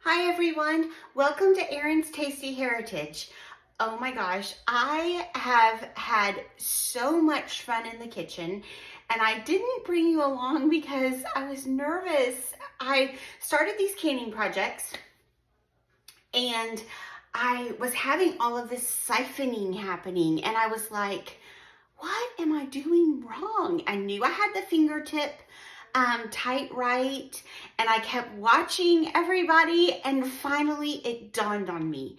Hi everyone, welcome to Erin's Tasty Heritage. Oh my gosh, I have had so much fun in the kitchen and I didn't bring you along because I was nervous. I started these canning projects and I was having all of this siphoning happening and I was like, what am I doing wrong? I knew I had the fingertip tight right, and I kept watching everybody, and finally it dawned on me.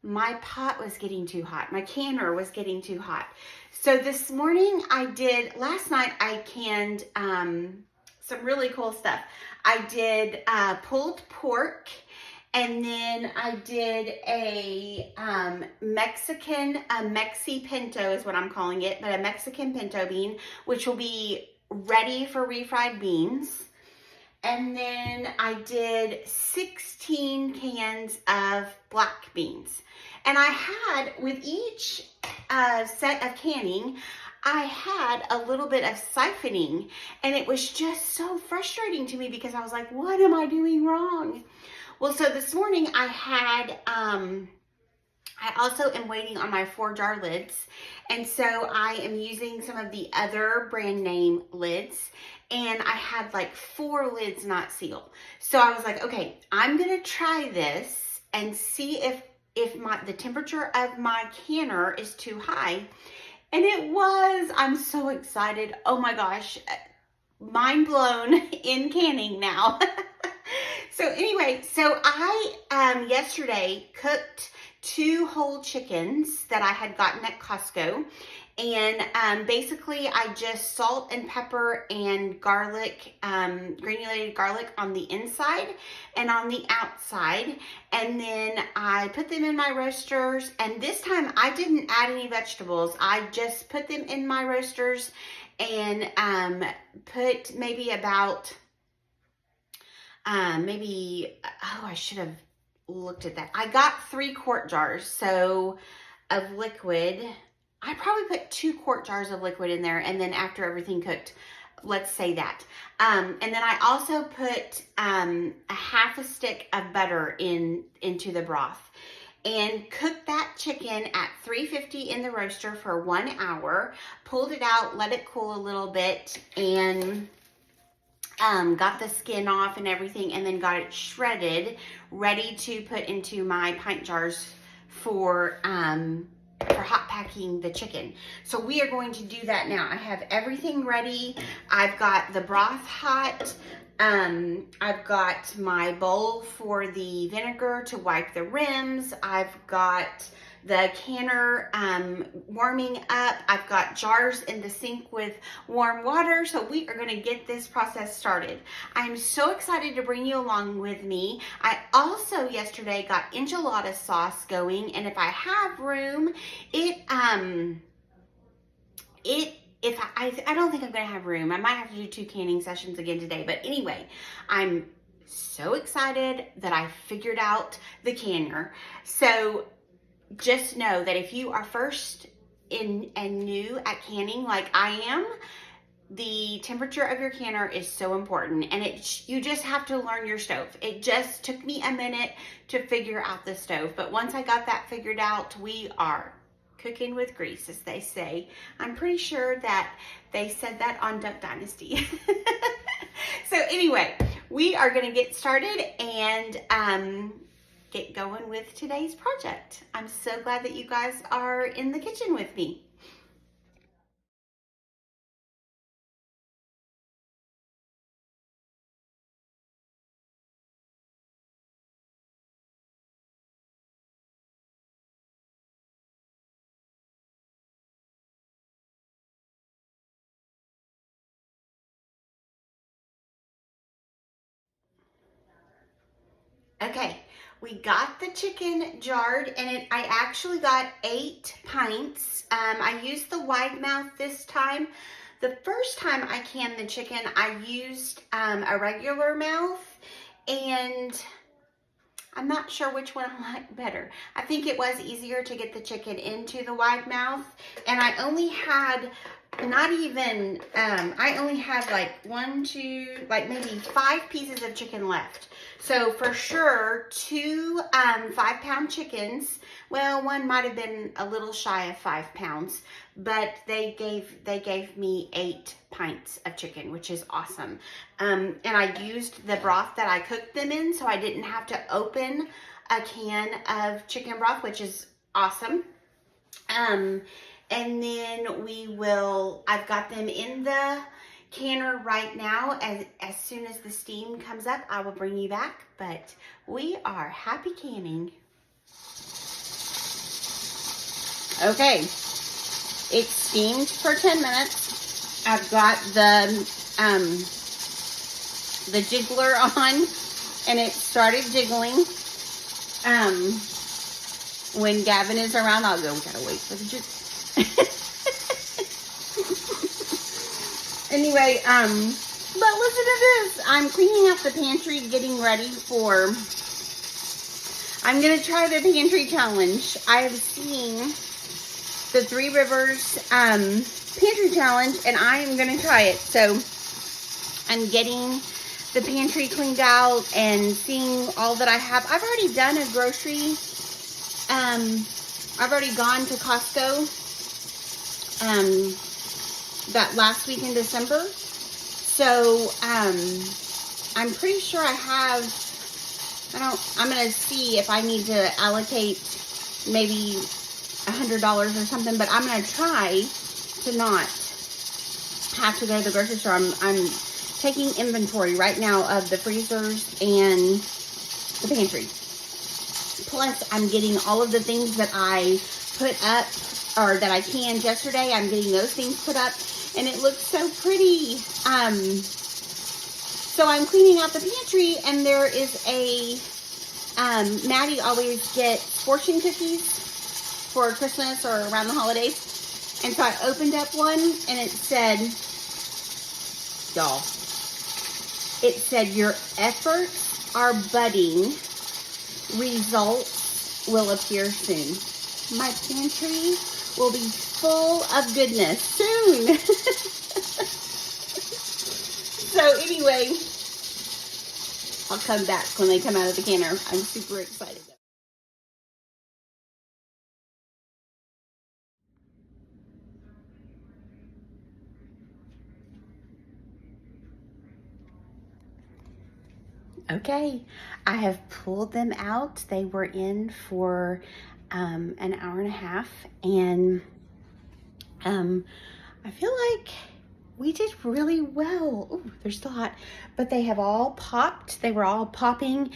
My pot was getting too hot. My canner was getting too hot. So this morning last night I canned some really cool stuff. I did pulled pork, and then I did a Mexi pinto is what I'm calling it, but a Mexican pinto bean, which will be ready for refried beans. And then I did 16 cans of black beans. And I had, with each set of canning, I had a little bit of siphoning. And it was just so frustrating to me because I was like, what am I doing wrong? Well, so this morning I had, I also am waiting on my 4-jar lids. And so I am using some of the other brand name lids. And I had like 4 lids not seal. So I was like, okay, I'm going to try this and see if the temperature of my canner is too high. And it was. I'm so excited. Oh my gosh. Mind blown in canning now. So anyway, so I yesterday cooked 2 whole chickens that I had gotten at Costco. And basically I just salt and pepper and garlic, granulated garlic on the inside and on the outside. And then I put them in my roasters. And this time I didn't add any vegetables. I just put them in my roasters and put maybe about, I should have looked at that. I got 3 quart jars, so of liquid. I probably put 2 quart jars of liquid in there, and then after everything cooked, let's say that. And then I also put a half a stick of butter into the broth and cooked that chicken at 350 in the roaster for 1 hour, pulled it out, let it cool a little bit, and got the skin off and everything, and then got it shredded, ready to put into my pint jars for hot packing the chicken. So we are going to do that now. I have everything ready. I've got the broth hot. I've got my bowl for the vinegar to wipe the rims. I've got the canner warming up. I've got jars in the sink with warm water. So we are going to get this process started. I'm so excited to bring you along with me. I also yesterday got enchilada sauce going, and if I have room, I don't think I'm going to have room. I might have to do 2 canning sessions again today. But anyway, I'm so excited that I figured out the canner. So just know that if you are first in and new at canning like I am, the temperature of your canner is so important, and you just have to learn your stove. It just took me a minute to figure out the stove, but once I got that figured out, we are cooking with grease, as they say. I'm pretty sure that they said that on Duck Dynasty. So anyway, we are going to get started and get going with today's project. I'm so glad that you guys are in the kitchen with me. Okay, we got the chicken jarred, and I actually got 8 pints. I used the wide mouth this time. The first time I canned the chicken, I used a regular mouth, and I'm not sure which one I like better. I think it was easier to get the chicken into the wide mouth, and I only had not even, I only have like 1, 2, like maybe 5 pieces of chicken left. So for sure, 2 5-pound chickens. Well, one might have been a little shy of 5 pounds, but they gave me 8 pints of chicken, which is awesome. And I used the broth that I cooked them in, so I didn't have to open a can of chicken broth, which is awesome. And then I've got them in the canner right now. As soon as the steam comes up, I will bring you back. But we are happy canning. Okay, it's steamed for 10 minutes. I've got the jiggler on, and it started jiggling. When Gavin is around, I'll go, we gotta wait for the jig. Anyway, but listen to this. I'm cleaning up the pantry, getting ready for, I'm gonna try the pantry challenge. I have seen the 3 Rivers pantry challenge, and I am gonna try it. So I'm getting the pantry cleaned out and seeing all that I have. I've already done a grocery. I've already gone to Costco that last week in December. So I'm pretty sure I have, I'm going to see if I need to allocate maybe $100 or something, but I'm going to try to not have to go to the grocery store. I'm taking inventory right now of the freezers and the pantry. Plus, I'm getting all of the things that I put up, or that I canned yesterday. I'm getting those things put up, and it looks so pretty. So I'm cleaning out the pantry, and there is a, Maddie always gets fortune cookies for Christmas or around the holidays. And so I opened up one, and it said, y'all, it said, your efforts are budding. Results will appear soon. My pantry will be full of goodness soon. So anyway, I'll come back when they come out of the canner. I'm super excited. Okay, I have pulled them out. They were in for an hour and a half, and I feel like we did really well. Ooh, they're still hot, but they have all popped. They were all popping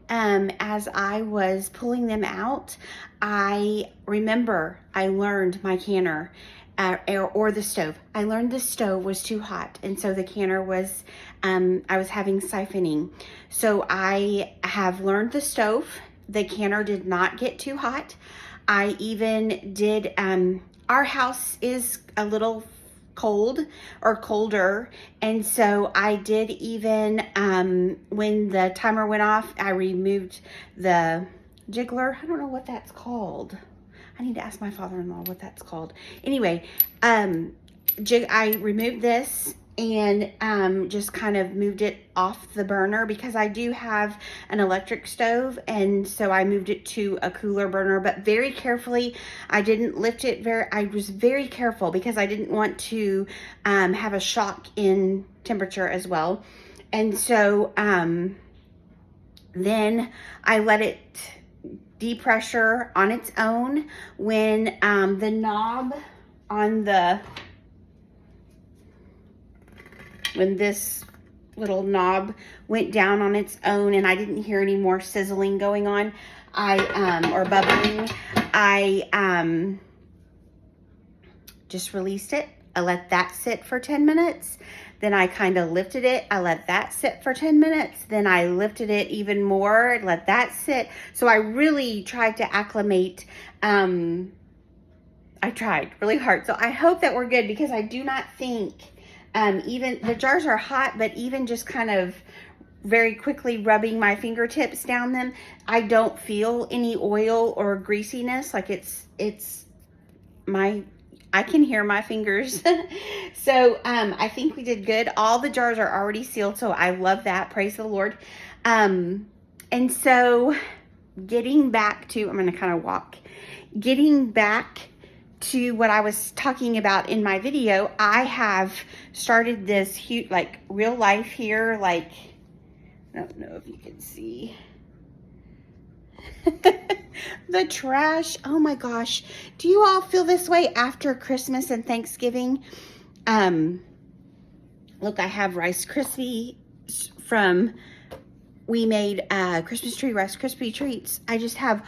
as I was pulling them out. I remember I learned my canner or the stove. I learned the stove was too hot, and so the canner was, I was having siphoning. So I have learned the stove. The canner did not get too hot. I even did, our house is a little cold or colder, and so I did even, when the timer went off, I removed the jiggler. I don't know what that's called. I need to ask my father-in-law what that's called. Anyway, I removed this and just kind of moved it off the burner because I do have an electric stove, and so I moved it to a cooler burner, but very carefully. I didn't lift it I was very careful because I didn't want to have a shock in temperature as well. And so then I let it depressure on its own when the knob on when this little knob went down on its own and I didn't hear any more sizzling going on, or bubbling, I just released it. I let that sit for 10 minutes. Then I kind of lifted it. I let that sit for 10 minutes. Then I lifted it even more, let that sit. So I really tried to acclimate. I tried really hard. So I hope that we're good, because I do not think, even the jars are hot, but even just kind of very quickly rubbing my fingertips down them, I don't feel any oil or greasiness. Like I can hear my fingers. So I think we did good. All the jars are already sealed, so I love that. Praise the Lord. And so getting back to, I'm going to kind of walk. Getting back to what I was talking about in my video, I have started this huge, like, real life here, like, I don't know if you can see the trash. Oh my gosh. Do you all feel this way after Christmas and Thanksgiving? Look, I have Rice Krispie from, we made Christmas tree Rice Krispie treats. I have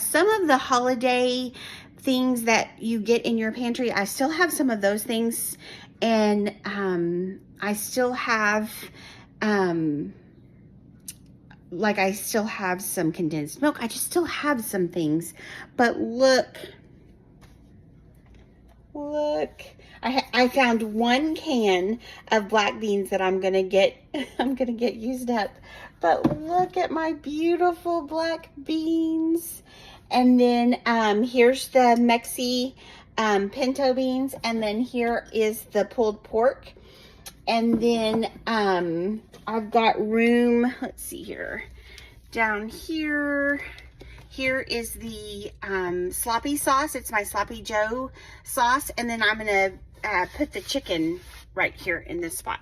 some of the holiday things that you get in your pantry. I still have some of those things, and I still have I still have some condensed milk. I just still have some things. But look, I found 1 can of black beans that I'm gonna get used up. But look at my beautiful black beans. And then here's the Mexi pinto beans, and then here is the pulled pork. And then I've got room, let's see here, down here. Here is the sloppy sauce. It's my Sloppy Joe sauce. And then I'm gonna put the chicken right here in this spot.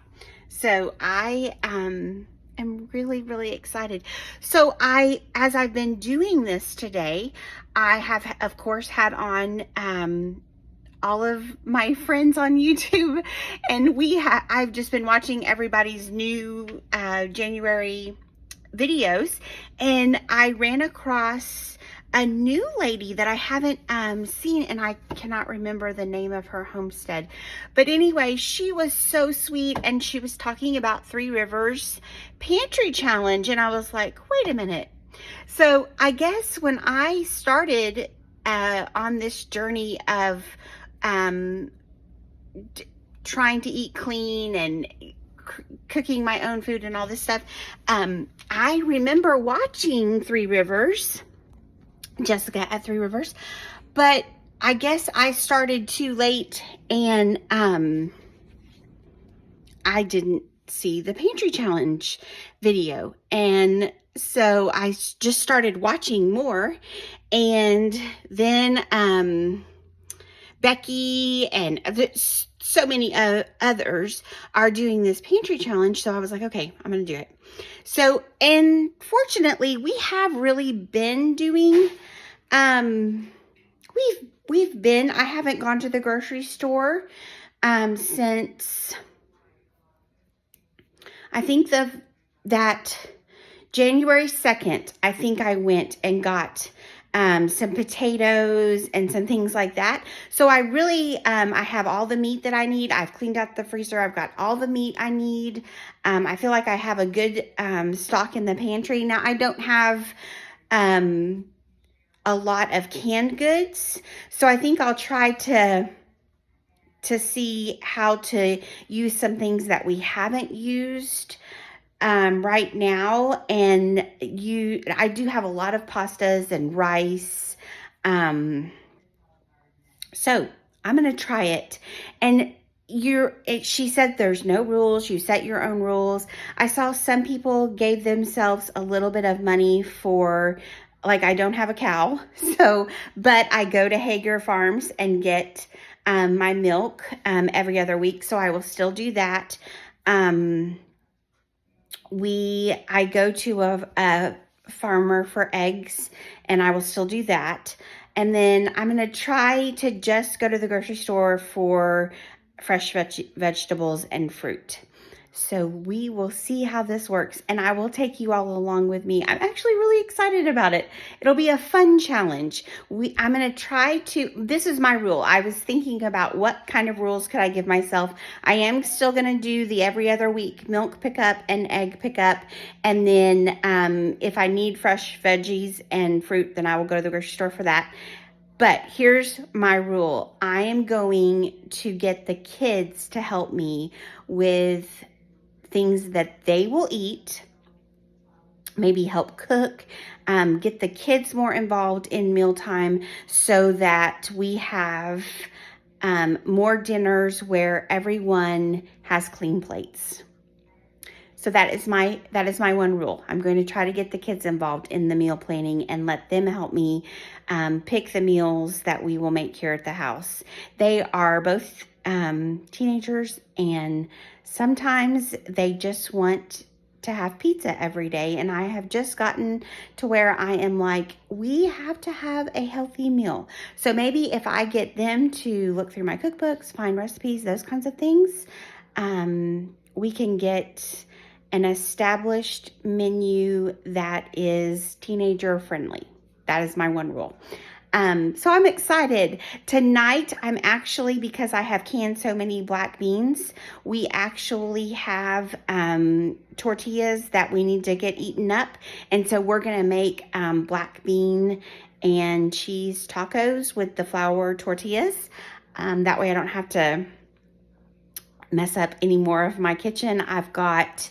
So I am really, really excited. So as I've been doing this today, I have, of course, had on all of my friends on YouTube, and I've just been watching everybody's new January videos, and I ran across a new lady that I haven't seen, and I cannot remember the name of her homestead. But anyway, she was so sweet, and she was talking about Three Rivers Pantry Challenge, and I was like, wait a minute. So I guess when I started on this journey of trying to eat clean and cooking my own food and all this stuff, I remember watching Three Rivers, Jessica at Three Rivers, but I guess I started too late, and I didn't see the pantry challenge video, and so I just started watching more, and then Becky and so many others are doing this pantry challenge, so I was like, okay, I'm gonna do it. So, and fortunately, we have really been doing, I haven't gone to the grocery store since, I think that January 2nd, I think I went and got some potatoes and some things like that. So I really, I have all the meat that I need. I've cleaned out the freezer. I've got all the meat I need. I feel like I have a good stock in the pantry. Now, I don't have a lot of canned goods, so I think I'll try to see how to use some things that we haven't used right now. And I do have a lot of pastas and rice. So I'm going to try it. And she said there's no rules. You set your own rules. I saw some people gave themselves a little bit of money for, like, I don't have a cow, but I go to Hager Farms and get my milk every other week. So I will still do that. I go to a farmer for eggs, and I will still do that. And then I'm going to try to just go to the grocery store for fresh vegetables and fruit. So we will see how this works, and I will take you all along with me. I'm actually really excited about it. It'll be a fun challenge. I'm going to try to, this is my rule. I was thinking about what kind of rules could I give myself. I am still going to do the every other week milk pickup and egg pickup. And then if I need fresh veggies and fruit, then I will go to the grocery store for that. But here's my rule. I am going to get the kids to help me with things that they will eat, maybe help cook, get the kids more involved in mealtime so that we have more dinners where everyone has clean plates. So that is my one rule. I'm going to try to get the kids involved in the meal planning and let them help me pick the meals that we will make here at the house. They are both teenagers, and sometimes they just want to have pizza every day, and I have just gotten to where I am like, we have to have a healthy meal. So maybe if I get them to look through my cookbooks, find recipes, those kinds of things, we can get an established menu that is teenager friendly. That is my one rule. So I'm excited. Tonight, I'm actually, because I have canned so many black beans, we actually have tortillas that we need to get eaten up. And so we're going to make black bean and cheese tacos with the flour tortillas. That way I don't have to mess up any more of my kitchen. I've got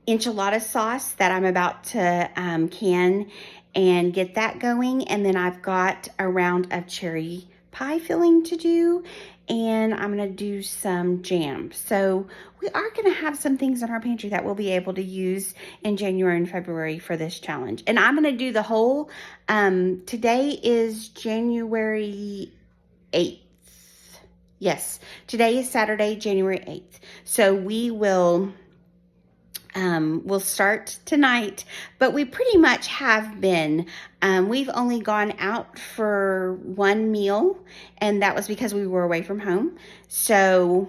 enchilada sauce that I'm about to can and get that going, and then I've got a round of cherry pie filling to do, and I'm going to do some jam. So we are going to have some things in our pantry that we'll be able to use in January and February for this challenge. And I'm going to do the whole, today is January 8th. Yes, today is Saturday, January 8th. So we will we'll start tonight, but we pretty much have been. We've only gone out for one meal, and that was because we were away from home. So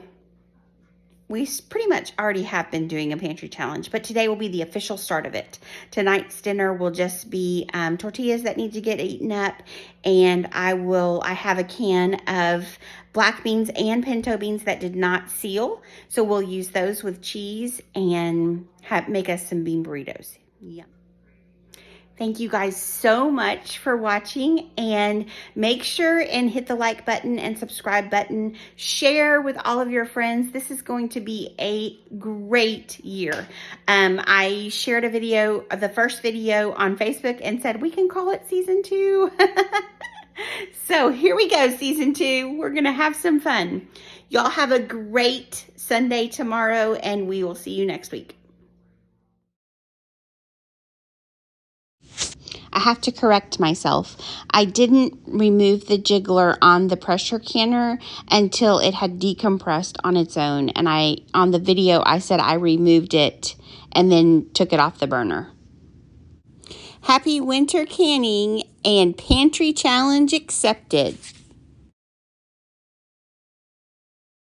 we pretty much already have been doing a pantry challenge, but today will be the official start of it. Tonight's dinner will just be tortillas that need to get eaten up, and I have a can of black beans and pinto beans that did not seal, so we'll use those with cheese and make us some bean burritos. Yum. Thank you guys so much for watching, and make sure and hit the like button and subscribe button. Share with all of your friends. This is going to be a great year. I shared a video, the first video on Facebook, and said we can call it season 2. So here we go, season 2. We're going to have some fun. Y'all have a great Sunday tomorrow, and we will see you next week. I have to correct myself. I didn't remove the jiggler on the pressure canner until it had decompressed on its own. And on the video, I said I removed it and then took it off the burner. Happy winter canning and pantry challenge accepted.